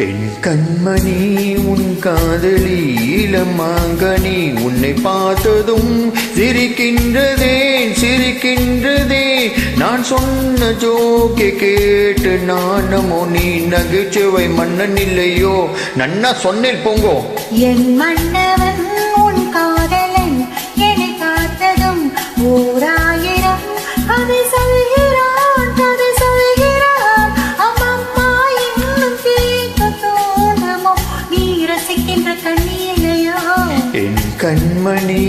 என் கண்மணி உன் காதலி இளமாங்கனி உன்னை பார்த்ததும் சிரிக்கின்றதே நான் சொன்ன ஜோக்கை கேட்டு நானமோ நீ நகைச்சுவை மன்னன் இல்லையோ நன்னா சொன்னேன் போங்கோ என் மன்னவன் உன் காதலன் என்னை பார்த்ததும் ஓராயிரம் அதை சொல்கிறான் அம்மம்மா இன்னும் கேட்க தோணுமோ நீ ரசிக்கின்ற கண்ணியையோ என் கண்மணி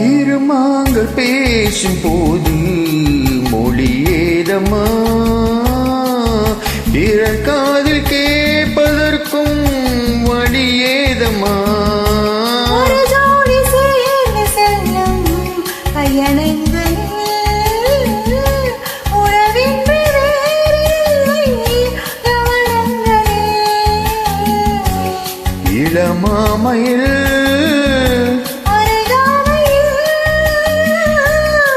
இருமாங்கள் பேசும் போது மொழியேதமா பிறர் காதில் கேட்பதற்கும் வழியேதமா ஒரு ஜோடி சேர்ந்து செல்லும் பயணங்கள் உறவின்றி வேறில்லை கவனங்களே இளமாமையில்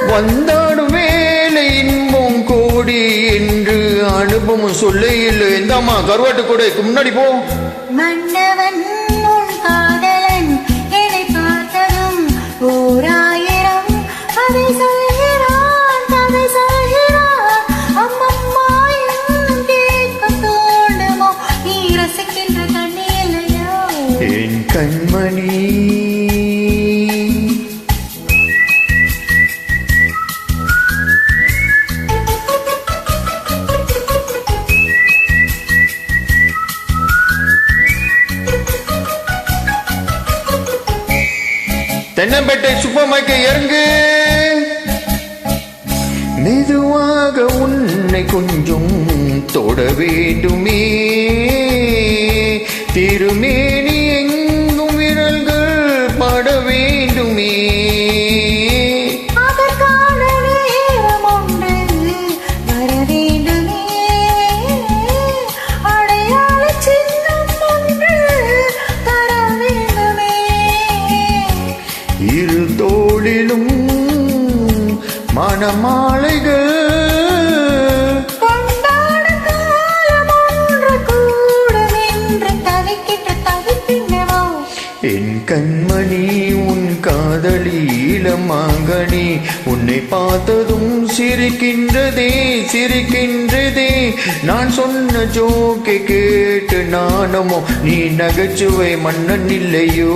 வந்தாடும் வேலை இன்பம் கோடி என்று அனுபவம் சொல்ல இல்லை எந்தாமா கருவாட்டு கூட முன்னாடி போ மன்னவன் உன் காதலன் என்னை பார்த்ததும் ஓராயிரம் அதை சொல்கிறான் அம்மம்மா இன்னும் கேட்க தோணுமோ நீ ரசிக்கின்ற கண்ணியையோ என் கண்மணி தென்னம்பேட்டை சூப்பர் மார்க்கெட் இறங்கு மெதுவாக உன்னை கொஞ்சம் தொட வேண்டுமே திருமேனி எங்கும் விரல்கள் பட வேண்டுமே அதற்கான நேரம் ஒன்று வர வேண்டுமே அடையாள சின்னம் ஒன்று தர வேண்டுமே இரு தோளிலும் மணமாலைகள் கொண்டாட காலம் ஒன்று கூடும் என்று தவிக்கின்றவோ என் கண்மணி உன் காதலி இளமாங்கனி உன்னை பார்த்ததும் சிரிக்கின்றதே நான் சொன்ன ஜோக்கை கேட்டு நானமோ நீ நகைச்சுவை மன்னன் இல்லையோ